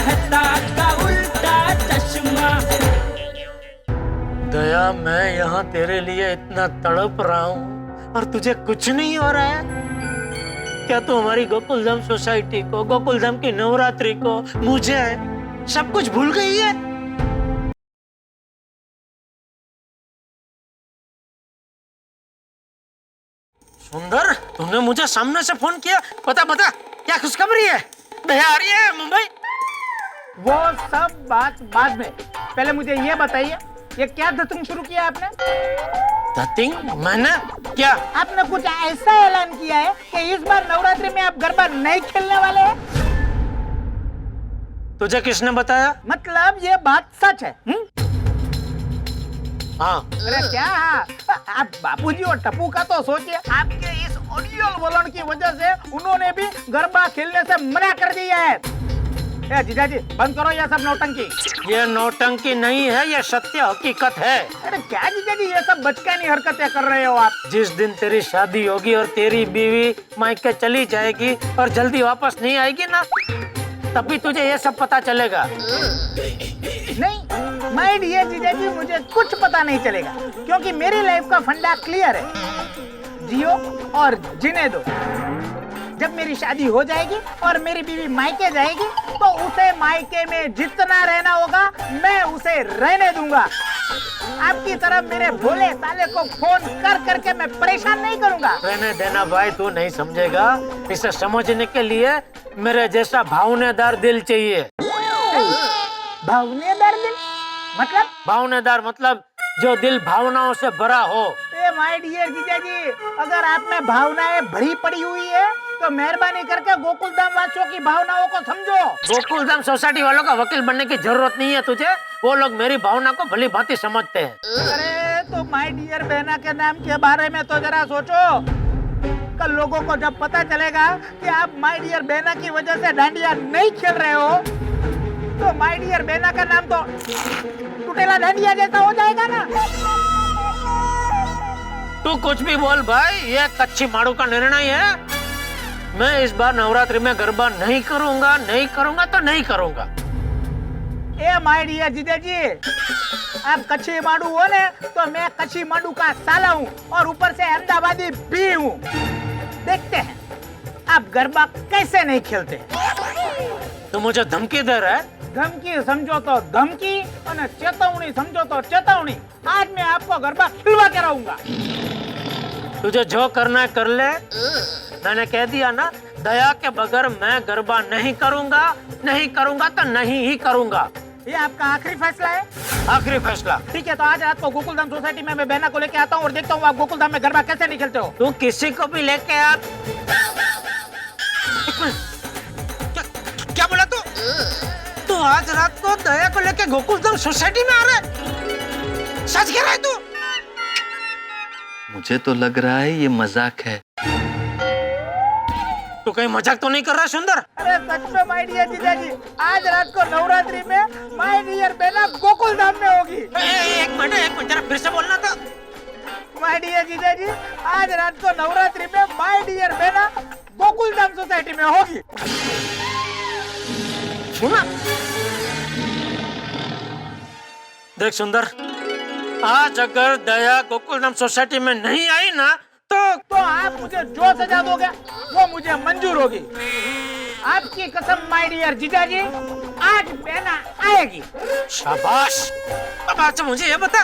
मेहता का उल्टा चश्मा। दया, मैं यहाँ तेरे लिए इतना तड़प रहा हूँ और तुझे कुछ नहीं हो रहा है? क्या तू हमारी गोकुलधाम सोसाइटी को, गोकुलधाम की नवरात्रि को, मुझे सब कुछ भूल गई है? सुंदर, तूने मुझे सामने से फोन किया, बता बता क्या खुशखबरी है? दया आ रही है मुंबई? वो सब बात बाद में, पहले मुझे ये बताइए, ये क्या धतिंग शुरू किया आपने? धतिंग? मैंने क्या? आपने कुछ ऐसा ऐलान किया है कि इस बार नवरात्रि में आप गरबा नहीं खेलने वाले हैं? तुझे किसने बताया? मतलब ये बात सच है? हाँ। अरे क्या? आप बापूजी और टप्पू का तो सोचिए, आपके इस ऑडियो वलन की वजह से उन्होंने भी गरबा खेलने से मना कर दिया है। जीजाजी बंद करो ये सब नौटंकी। ये नौटंकी नहीं है, ये सत्य हकीकत है। अरे क्या जीजाजी ये सब बचकानी हरकतें कर रहे हो आप? जिस दिन तेरी शादी होगी और तेरी बीवी मायके चली जाएगी और जल्दी वापस नहीं आएगी ना, तभी तुझे ये सब पता चलेगा। नहीं माय डियर जीजाजी, मुझे कुछ पता नहीं चलेगा क्योंकि मेरी लाइफ का फंडा क्लियर है, जियो और जीने दो। जब मेरी शादी हो जाएगी और मेरी बीवी मायके जाएगी तो उसे मायके में जितना रहना होगा मैं उसे रहने दूंगा। आपकी तरफ मेरे भोले साले को फोन कर करके मैं परेशान नहीं करूंगा। रहने देना भाई, तू नहीं समझेगा। इसे समझने के लिए मेरे जैसा भावनेदार दिल चाहिए। भावनेदार दिल मतलब? भावनेदार मतलब जो दिल भावनाओं से भरा हो। माय डियर जीजाजी, अगर आप में भावनाएं भरी पड़ी हुई है तो मेहरबानी करके गोकुलधाम वासियों की भावनाओं को समझो। गोकुलधाम सोसाइटी वालों का वकील बनने की जरूरत नहीं है तुझे, वो लोग मेरी भावना को भली भांति समझते हैं। अरे तो माय डियर बहना के नाम के बारे में तो जरा सोचो। कल लोगों को जब पता चलेगा कि आप माय डियर बहना की वजह से डांडिया नहीं खेल रहे हो तो माय डियर बहना का नाम तो टूटेला डांडिया जैसा हो जाएगा ना। तू कुछ भी बोल भाई, ये कच्ची माड़ू का निर्णय है। मैं इस बार नवरात्रि में गरबा नहीं करूंगा, नहीं करूंगा तो नहीं करूंगा। ए माय डियर जीजाजी, आप कच्ची माड़ू हो ने तो मैं कच्ची माड़ू का साला हूँ और ऊपर से अहमदाबादी भी हूँ। देखते हैं आप गरबा कैसे नहीं खेलते। तू मुझे धमकी दे रहा है? धमकी समझो तो धमकी और चेतावनी समझो तो चेतावनी। आज मैं आपको गरबा खिलवा के रहूंगा। तुझे जो करना है कर ले। मैंने कह दिया ना, दया के बगैर मैं गरबा नहीं करूंगा, नहीं करूंगा तो नहीं ही करूंगा। ये आपका आखिरी फैसला है? आखिरी फैसला। ठीक है, तो आज रात को गोकुलधाम सोसाइटी में मैं बहना को लेके आता हूँ और देखता हूँ आप गोकुलधाम में गरबा कैसे नहीं खेलते हो। तू किसी को भी लेके आ। क्या बोला तू? तू आज रात को दया को लेके गोकुलधाम सोसाइटी में आ रहा है? सच कह रहा है तू? मुझे तो लग रहा है ये मजाक है। तू कहीं मजाक तो नहीं कर रहा सुंदर? अरे सच में माय डियर जीजाजी, आज रात को नवरात्रि में माय डियर बहना गोकुलधाम में होगी। एक मिनट जरा फिर से बोलना था। माय डियर जीजाजी, आज रात को नवरात्रि में माय डियर बहना गोकुलधाम सोसाइटी में होगी। सुना? देख सुंदर, आज अगर दया गोकुलधाम सोसाइटी में नहीं आई ना तो आप मुझे जो सजा दोगे वो मुझे मंजूर होगी। आपकी कसम माय डियर जीजाजी, आज बहना आएगी। शाबाश। अब अच्छा मुझे ये बता,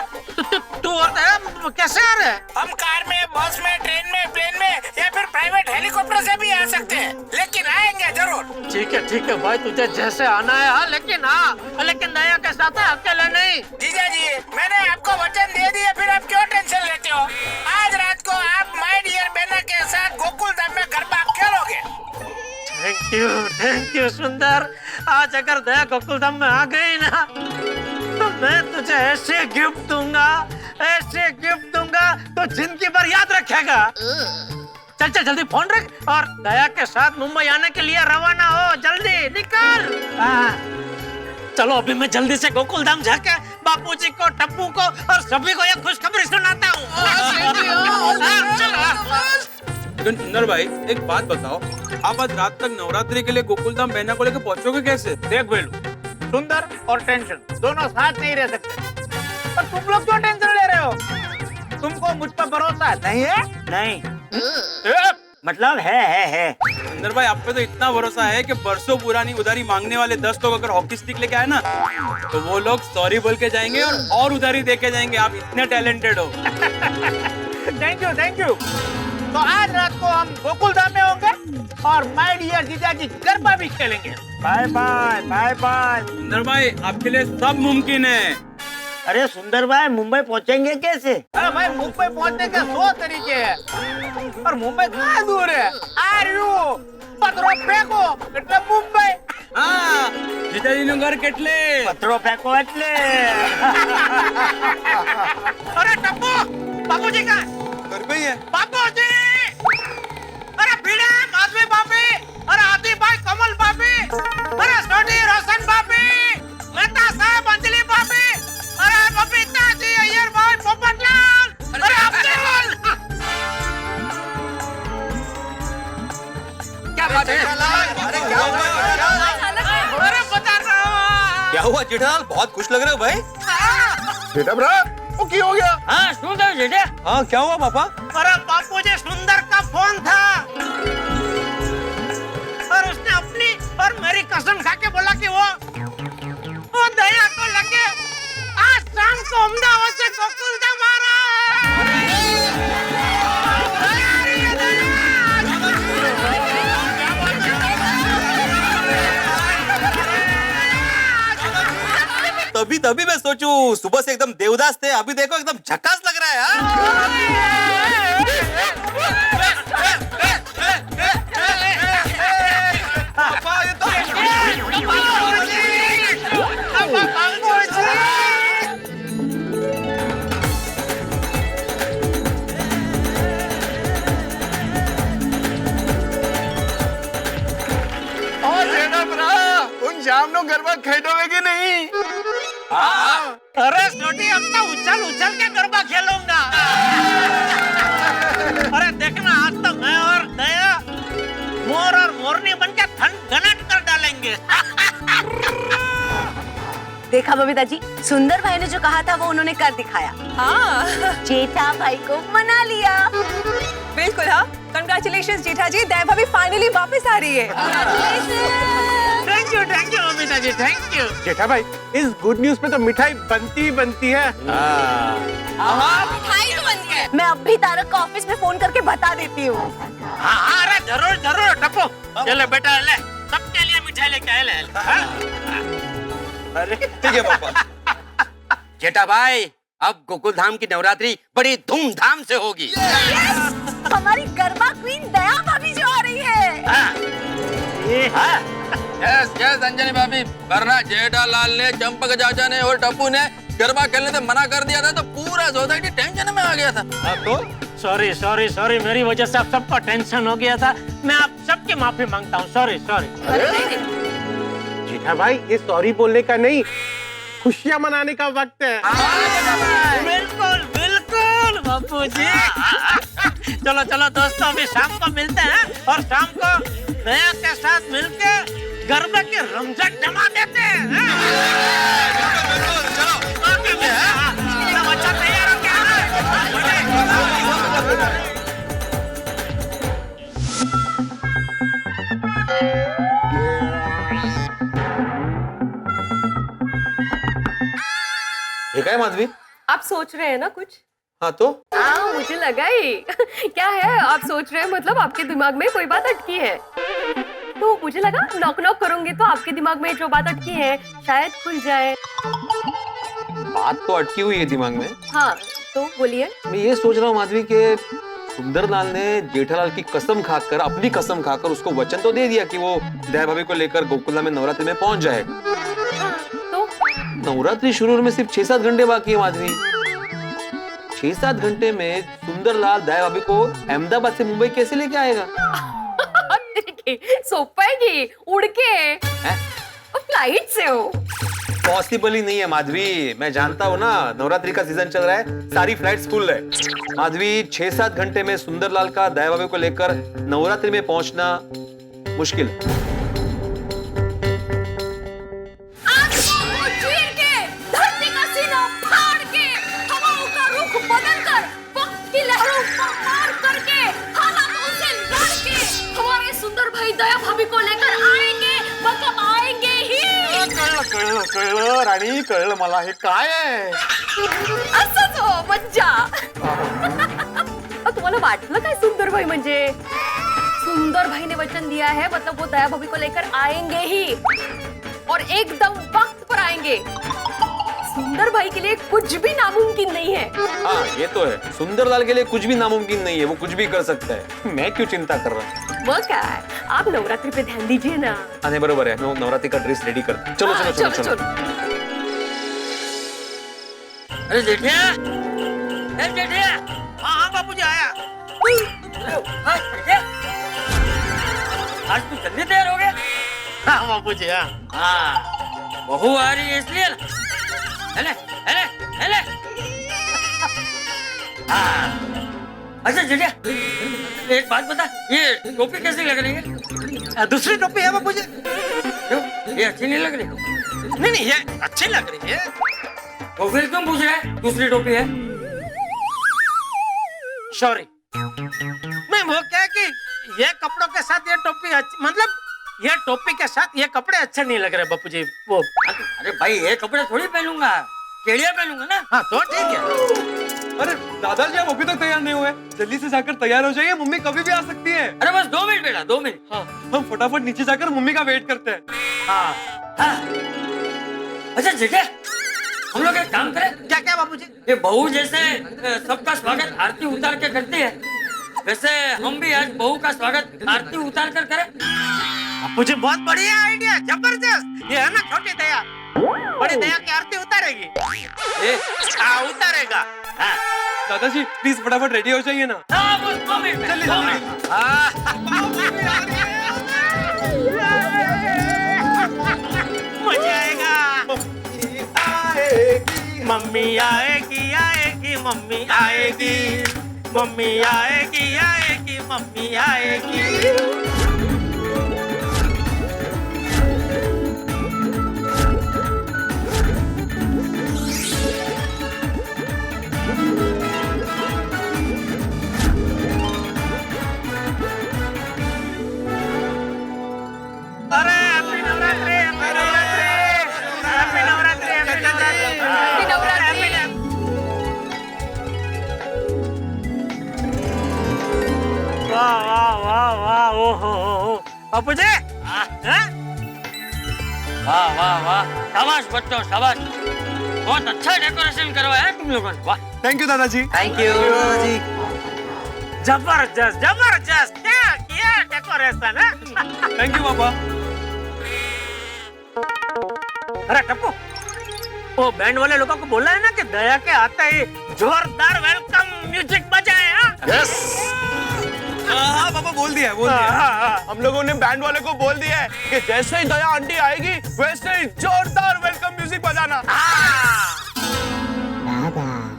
तू और दया कैसे आ रहे हैं? हम कार में, बस में, ट्रेन में, प्लेन में या फिर प्राइवेट हेलीकॉप्टर से भी आ सकते हैं, लेकिन आएंगे जरूर। ठीक है भाई, तुझे जैसे आना है हाँ, लेकिन दया के साथ है, अकेले नहीं। जीजाजी मैंने आपको वचन दे दिया, फिर आप क्यों टेंशन लेते हो? आज रात को आप माय डियर बहना के साथ गोकुलधाम में गरबा खेलोगे। थैंक यू सुंदर। आज अगर दया गोकुलधाम में आ गई ना तो मैं तुझे ऐसे गिफ्ट दूंगा तो जिंदगी भर याद रखेगा। चल जल्दी फोन रख और दया के साथ मुंबई आने के लिए रवाना हो। जल्दी निकल। चलो अभी मैं जल्दी से गोकुलधाम जाके बापूजी को, टप्पू को और सभी को ये खुशखबरी सुनाता हूँ। लेकिन सुंदर भाई एक बात बताओ, आप आज रात तक नवरात्रि के लिए गोकुलधाम बहना को लेकर पहुंचोगे कैसे? देख बेलू, सुंदर और टेंशन दोनों साथ नहीं रह सकते। पर तुम लोग क्यों टेंशन ले रहे हो? तुमको मुझ पर भरोसा नहीं है? नहीं मतलब है। सुंदर भाई, आप पे तो इतना भरोसा है कि बरसों पुरानी उधारी मांगने वाले 10 लोग अगर हॉकी स्टिक लेके आए ना, तो वो लोग सॉरी बोल के जाएंगे और उधारी दे के जाएंगे। आप इतने टैलेंटेड हो। Thank you. तो आज रात को हम गोकुल धाम में होंगे और माय डियर जीजा जी गरबा भी खेलेंगे। Bye bye. सुंदर भाई, आपके लिए सब मुमकिन है। अरे सुंदर भाई, मुंबई पहुंचेंगे कैसे? अरे भाई, मुंबई पहुंचने के 100 तरीके हैं और मुंबई कहाँ दूर है? आर यू पत्थरों फेंको એટલે मुंबई। हाँ, जीजाजी નું ઘર કેટલે? पत्थरों फेंको એટલે। अरे टप्पू, बाबूजी कहाँ? घर पे ही है। बाबूजी! अरे भीड़े, माधवी भाभी, अरे आदि भाई, कमल भाभी, अरे सोनी रोशन भाभी, मेहता साहब, अंजलि भाभी, अरे बबीता जी, अय्यर भाई, पोपटलाल, अरे अब्दुल! क्या बात है? अरे क्या हुआ? अरे बता रहा हूँ। क्या हुआ जेठालाल, बहुत खुश लग रहे हो भाई? बेटा ब्रा, वो क्या हो गया? हाँ सुंदर जीजा। हाँ, क्या हुआ पापा? अरे बापूजी, सुंदर का फोन था और उसने अपनी और मेरी कसम खा के बोला कि वो दया को लगे आज शाम को अहमदाबाद से गोकुल धाम आ रहा तभी मैं सोचूं, सुबह से एकदम देवदास थे, अभी देखो एकदम झकास लग रहा है। पापा, ये तो उन शाम नो गरबा खेलोगे कि नहीं? अरे छोटी, अब तो उछल के गरबा खेलूंगा। अरे देखना, आज तो मैं और दया मोर और मोरनी बनके धनाट कर डालेंगे। देखा बबीता जी, सुंदर भाई ने जो कहा था वो उन्होंने कर दिखाया। हाँ, जेठा भाई को मना लिया। बिल्कुल। हाँ, कंग्रेचुलेशंस जेठा जी, दया भाभी फाइनली वापस आ रही है। Thank you Babita ji, thank you. Jetha भाई, इस गुड न्यूज पे तो मिठाई बनती है। मिठाई तो बनती है। मैं अब भी तारक को ऑफिस में फोन करके बता देती हूँ। हाँ, अरे जरूर टप्पू, चलो बेटा, ले सबके लिए मिठाई लेके आए। ले। अरे ठीक है पापा। जेठा भाई, अब गोकुल धाम की नवरात्रि बड़ी धूमधाम से होगी। हमारी गरबा क्वीन दया भाभी जो आ रही है। यस अंजलि भाभी, वरना जेठालाल ने, चंपक चाचा ने और टप्पू ने गरबा खेलने से मना कर दिया था तो पूरा सोसाइटी टेंशन में आ गया था। तो सॉरी, मेरी वजह से आप सबको टेंशन हो गया था। मैं आप सबकी माफी मांगता हूँ। सॉरी। जेठा भाई, ये सॉरी बोलने का नहीं, खुशियाँ मनाने का वक्त है। बिल्कुल बापूजी। चलो दोस्तों, अभी शाम को मिलते हैं और शाम को दया के साथ मिलके गरबा के रमजान जमा देते हैं। ओके, सब अच्छा तैयार हो गया? ये क्या है माधवी? आप सोच रहे हैं ना कुछ? हाँ तो हाँ, मुझे लगा ही। क्या है, आप सोच रहे हैं मतलब आपके दिमाग में कोई बात अटकी है। तो मुझे लगा नॉक करूंगी तो आपके दिमाग में जो बात अटकी है शायद खुल जाए। बात तो अटकी हुई है दिमाग में। हाँ, तो बोलिए। मैं ये सोच रहा हूँ माधवी के सुंदरलाल ने जेठालाल की कसम खाकर, अपनी कसम खाकर उसको वचन तो दे दिया कि वो दया भाभी को लेकर गोकुला में नवरात्रि में पहुंच जाए। हाँ, तो नवरात्रि शुरू होने में सिर्फ 6-7 घंटे बाकी है माधवी। 6-7 घंटे में सुंदरलाल दया भाभी को अहमदाबाद से मुंबई कैसे लेके आएगा? सोपा है, उड़ के फ्लाइट से हो। पॉसिबल ही नहीं है माधवी, मैं जानता हूँ ना, नवरात्रि का सीजन चल रहा है, सारी फ्लाइट्स फुल है। माधवी, 6-7 घंटे में सुंदरलाल का दया भाभी को लेकर नवरात्रि में पहुंचना मुश्किल है। कळलं राणी, कळलं मला हे काय आहे. असंच हो मज्जा. अब तुम्हाला वाटलं काय सुंदर भाई म्हणजे? सुंदर भाई ने वचन दिया है, मतलब वो दया भाभी को लेकर आएंगे ही और एकदम वक्त पर आएंगे. सुंदर भाई के लिए कुछ भी नामुमकिन नहीं है. हाँ ये तो है, सुंदरलाल के लिए कुछ भी नामुमकिन नहीं है, वो कुछ भी कर सकता है. मैं क्यों चिंता कर रहा हूँ. वो क्या है, आप नवरात्रि पे ध्यान दीजिए ना. हाँ बरोबर है, मैं नवरात्रि का ड्रेस रेडी करता हूँ. चलो हाँ, चलो चलो चलो. अरे जेठिया, ए जेठिया. हाँ बापूजी आया. हाँ, जेठिया. आज तू जल्दी तैयार हो गया. हाँ बापूजी हाँ. बहू आ रही है इसलिए ना. हेले हेले हेले. हाँ. अच्छा जेठिया, एक बात बता, ये टोपी कैसी लग रही है? दूसरी टोपी है बापूजी. क्यों, ये अच्छी नहीं लग रही? नहीं नहीं, ये अच्छी लग रही है. तो फिर क्यों पूछ रहे हैं दूसरी टोपी है? सॉरी, मैं वो क्या कि ये कपड़ों के साथ ये टोपी मतलब ये टोपी के साथ ये कपड़े अच्छे नहीं लग रहे बापूजी. वो अरे भाई ये कपड़े थोड़ी पहनूंगा, केड़िया पहनूंगा ना. हाँ तो ठीक है. अरे दादाजी आप अभी तक तैयार नहीं हुए, जल्दी से जाकर तैयार हो जाइए, मम्मी कभी भी आ सकती है. अरे बस 2 मिनट बेटा, 2 मिनट. हाँ, हम फटाफट नीचे जाकर मम्मी का वेट करते हैं. हाँ हाँ. अच्छा जेठे, हम लोग एक काम करें. क्या क्या बापूजी? ये बहू जैसे सबका स्वागत आरती उतार के करती है, वैसे हम भी आज बहू का स्वागत आरती उतार कर करें. बापूजी बहुत बढ़िया आइडिया, जबरदस्त. ये है ना छोटी दया, बड़ी दया की आरती उतारेगी. उतारेगा. हाँ. दादाजी प्लीज फटाफट रेडी हो जाइए ना. हाँ, बस 2 मिनट में, 2 मिनट. मजा आएगा. मम्मी आएगी आएगी मम्मी आएगी, मम्मी आएगी आएगी मम्मी आएगी. अरे happy Navratri, happy Navratri, happy Navratri, happy Navratri. वाह वाह वाह वाह. ओहो बापू जी. वाह वाह वाह, शाबाश बच्चों शाबाश. बहुत अच्छा डेकोरेशन करवाया है तुम लोगों ने. वाह. थैंक यू दादाजी. Thank you. जबरदस्त जबरदस्त, क्या किया डेकोरेशन है. थैंक यू पापा. अरे टप्पू, वो बैंड वाले लोगों को बोला है ना कि दया के आते ही जोरदार वेलकम म्यूजिक बजाए. यस. हाँ पापा बोल दिया बोल दिया. हम लोगों ने बैंड वाले को बोल दिया है कि जैसे ही दया आंटी आएगी वैसे ही जोरदार वेलकम म्यूजिक बजाना.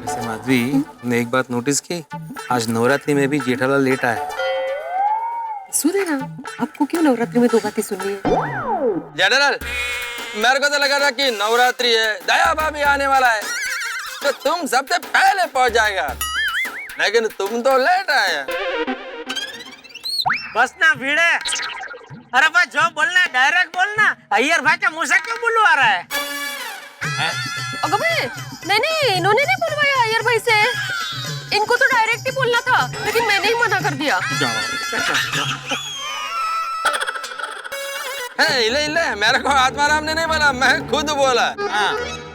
वैसे माधवी, तुमने एक बात नोटिस की, आज नवरात्रि में भी जेठालाल लेट आया. सुने ना, आपको क्यों नवरात्रि में 2 बातें सुननी है? जेठालाल, मेरे को तो लगा था कि नवरात्रि है, दया भाभी आने वाला है, तो तुम सबसे पहले पहुंच जाएगा, लेकिन तुम तो लेट आए. बस ना भिड़े. अरे भाई जो बोलना है डायरेक्ट बोलना. अय्यर भाई का मुंह से क्यों बुलवा रहा है? अगर नहीं, इन्होंने नहीं बुलवाया अय्यर भाई से. इनको तो डायरेक्ट ही बोलना था, लेकिन मैंने ही मना कर दिया. ले, मेरे को आत्माराम ने नहीं बोला, मैं खुद बोला.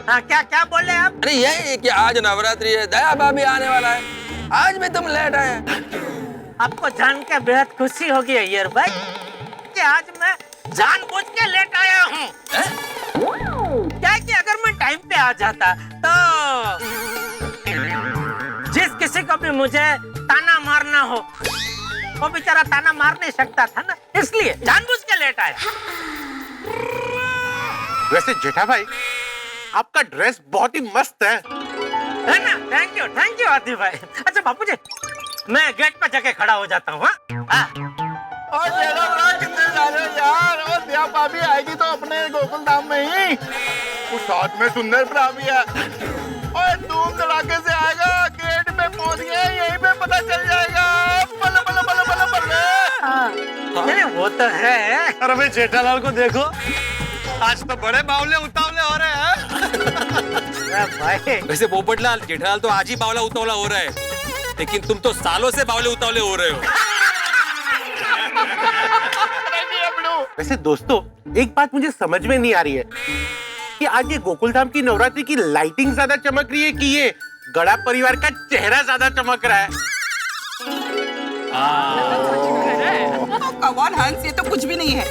हाँ क्या क्या बोल रहे आप? अरे यही कि आज नवरात्रि है, दया भाभी आने वाला है, आज भी तुम लेट आए. आपको जान के बेहद खुशी होगी अय्यर भाई कि आज मैं जानबूझ के लेट आया हूँ. क्या कि अगर मैं टाइम पे आ जाता तो जिस किसी को भी मुझे ताना मारना हो वो बेचारा ताना मार नहीं सकता था ना, इसलिए जानबूझ के लेट आया. वैसे जेठा भाई, आपका ड्रेस बहुत ही मस्त है ना. थैंक यू आदित्य भाई. अच्छा बापूजी, मैं गेट पे जाके खड़ा हो जाता हूँ. और कितने सारे यार, और दया भाभी आएगी तो अपने गोकुल धाम में ही. उस साथ में सुंदर भाभी है, और धूम धड़ाके से आएगा. गेट पे पहुंच गए, यहीं पे पता चल जाएगा. बल्ले बल्ले बल्ले बल्ले बल्ले. नहीं वो तो है. अरे भाई जेठालाल को देखो, आज तो बड़े बावले उतावले हो रहे हैं। भाई वैसे पोपटलाल जेठालाल तो आज ही बावला उतावला हो रहा है, लेकिन तुम तो सालों से बावले उतावले हो रहे हो। वैसे दोस्तों, एक बात मुझे समझ में नहीं आ रही है कि आज ये गोकुलधाम की नवरात्रि की लाइटिंग ज्यादा चमक रही है कि ये गड़ा परिवार का चेहरा ज्यादा चमक रहा है। कमॉन हंस, ये तो कुछ भी नहीं है।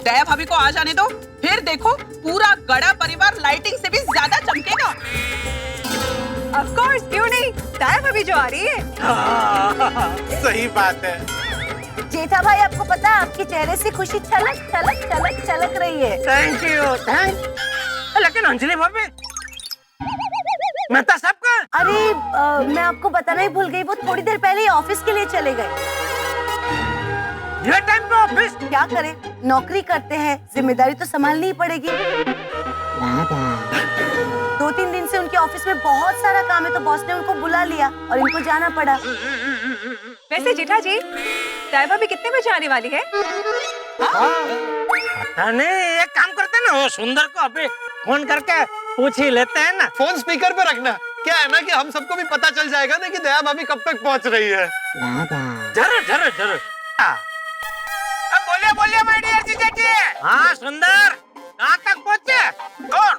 दया भाभी को आ जाने दो, फिर देखो पूरा गड़ा परिवार लाइटिंग से भी ज्यादा चमकेगा। ऑफ कोर्स, क्यों नहीं, दया भाभी जो आ रही है। सही बात है। जेठा भाई, आपको पता है आपके चेहरे से खुशी छलक छलक छलक छलक रही है। Thank you, thank. लेकिन अंजलि भाभी, मैं तो सबका। अरे मैं आपको बताना ही भूल गई, वो थोड़ी देर पहले ही ऑफिस के लिए चले गए। ये टाइम पे ऑफिस? क्या करें, नौकरी करते हैं, जिम्मेदारी तो संभालनी ही पड़ेगी। 2-3 दिन से उनके ऑफिस में बहुत सारा काम है, तो बॉस ने उनको बुला लिया और इनको जाना पड़ा। वैसे जेठा जी, दया भाभी कितने बजे आने वाली है? पता नहीं, एक काम करते हैं ना, वो सुंदर को अभी फोन करके पूछ ही लेते हैं ना। फोन स्पीकर पे रखना। क्या है ना कि हम सबको भी पता चल जाएगा ना कि दया भाभी कब तक पहुंच रही है। जरूर जरूर जरूर। अब बोलिए बोलिए माय डियर जीजा जी। हाँ सुंदर, कहाँ तक पहुँचे? कौन?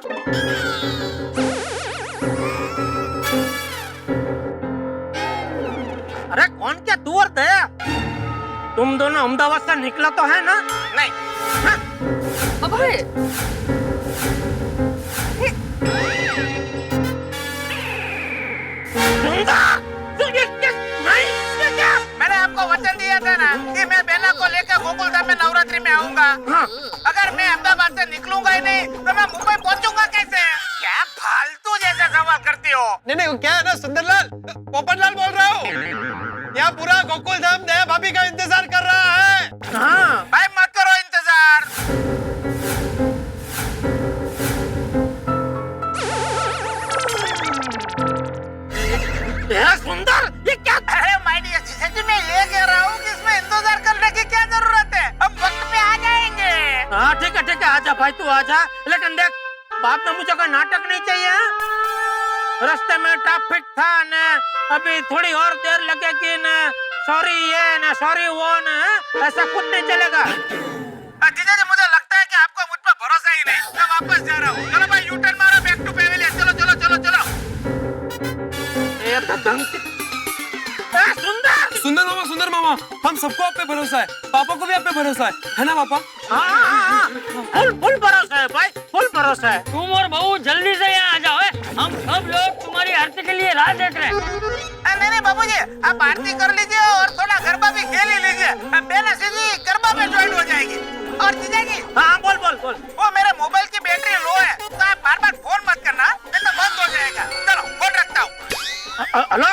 अरे कौन, क्या तू और दया? तुम दोनों अहमदाबाद से निकला तो है ना? नहीं। हाँ? मैंने आपको वचन दिया था ना कि मैं बेला को लेकर गोकुलधाम में नवरात्रि में आऊंगा। हाँ। अगर मैं अहमदाबाद से निकलूंगा ही नहीं तो मैं मुंबई पहुंचूंगा कैसे? क्या फालतू जैसे सवाल करती हो? नहीं, क्या है ना सुंदरलाल, पोपटलाल बोल रहा हूँ। यहाँ पूरा गोकुलधाम दया भाभी का इंतजार कर रहा है। हाँ भाई, मत करो इंतजार। सुंदर, ये क्या? अरे माय डियर जीजा जी, मैं ये कह रहा हूँ कि इसमें इंतजार करने की क्या जरूरत है, हम वक्त पे आ जाएंगे। हाँ ठीक है, आजा भाई, तू आजा। लेकिन देख, बाप ने मुझे कोई नाटक नहीं चाहिए। रास्ते में ट्रैफिक था न, अभी थोड़ी और देर लगेगी न, सॉरी ये न सॉरी वो न, ऐसा कुछ नहीं चलेगा। जीजा जी, मुझे लगता है कि आपको मुझ पर भरोसा ही नहीं। मैं वापस जा रहा हूँ। चलो भाई, यू टर्न मारो, बैक टू पैवेलियन। चलो चलो चलो चलो। सुंदर मामा, हम सबको आप पे भरोसा है, पापा को भी आप पे भरोसा है ना पापा? हाँ, फुल भरोसा है भाई, फुल भरोसा है। तुम और बहू जल्दी से यहाँ आ जाओ। हम सब लोग तुम्हारी आरती के लिए राह देख रहे हैं। नहीं बाबूजी, आप आरती कर लीजिए और थोड़ा गरबा भी खेल ही लीजिए। बेला सीधी गरबा में ज्वाइन हो जाएगी। और जीजा जी, हाँ बोल। वो मेरे मोबाइल की बैटरी लो है, तो आप बार फोन मत करना, नहीं तो बंद हो जाएगा। चलो फोन रखता हूँ। हेलो,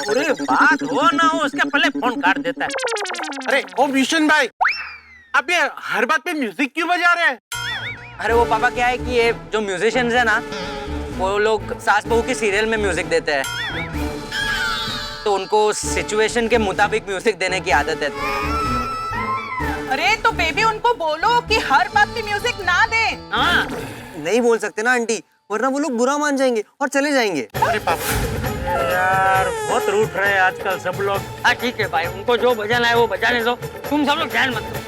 पूरी बात हो ना हो उसके पहले फोन काट देता है। अरे ओ भीषण भाई, आप ये हर बात पे म्यूजिक क्यों बजा रहे हैं? अरे वो पापा, क्या है कि ये जो म्यूजिशियंस है ना, वो लोग सास बहू की सीरियल में म्यूजिक देते हैं, तो उनको सिचुएशन के मुताबिक म्यूजिक देने की आदत है। अरे तो बेबी, उनको बोलो कि हर बात पे म्यूजिक ना दे। हाँ, नहीं बोल सकते ना आंटी, वरना वो लोग बुरा मान जाएंगे और चले जाएंगे। अरे पापा यार, बहुत रूठ रहे हैं आजकल सब लोग। हाँ ठीक है भाई, उनको जो बजाना है वो बजाने दो, तुम सब लोग ध्यान मत दो।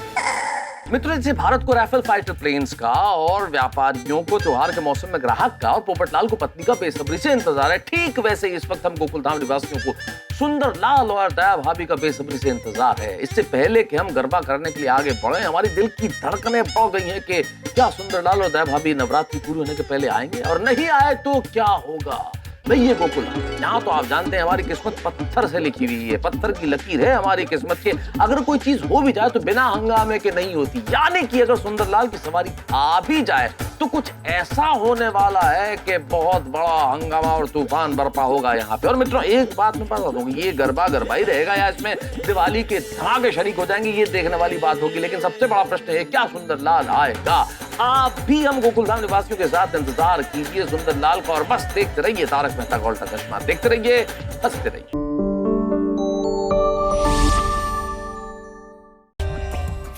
मित्रों, जैसे भारत को राफेल फाइटर प्लेन्स का और व्यापारियों को त्योहार के मौसम में ग्राहक का और पोपटलाल को पत्नी का बेसब्री से इंतजार है, ठीक वैसे इस वक्त हम गोकुलधाम निवासियों को सुंदरलाल और दया भाभी का बेसब्री से इंतजार है। इससे पहले कि हम गरबा करने के लिए आगे बढ़े, हमारी दिल की धड़कनें बढ़ गई हैं कि क्या सुंदरलाल और दया भाभी नवरात्रि पूरी होने के पहले आएंगे, और नहीं आए तो क्या होगा। नहीं, ये गोकुल यहाँ तो आप जानते हैं हमारी किस्मत पत्थर से लिखी हुई है, पत्थर की लकीर है हमारी किस्मत के। अगर कोई चीज हो भी जाए तो बिना हंगामे के नहीं होती, यानी कि अगर सुंदरलाल की सवारी आ भी जाए तो कुछ ऐसा होने वाला है कि बहुत बड़ा हंगामा और तूफान बरपा होगा यहाँ पे। और मित्रों, एक बात मैं बता दूं, ये गरबा ही रहेगा या इसमें दिवाली के धमाके शरीक हो जाएंगे, ये देखने वाली बात होगी। लेकिन सबसे बड़ा प्रश्न है, क्या सुंदरलाल आएगा? आप भी हम गोकुलधाम निवासियों के साथ इंतजार कीजिए सुंदरलाल का, और बस देखते रहिए तारक मेहता का उल्टा चश्मा, देखते रहिए, हंसते रहिए।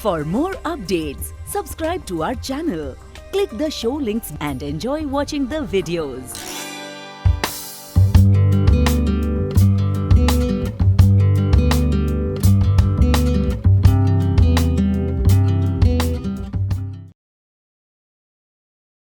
For more updates, Subscribe to our channel, click the show links and enjoy watching the videos.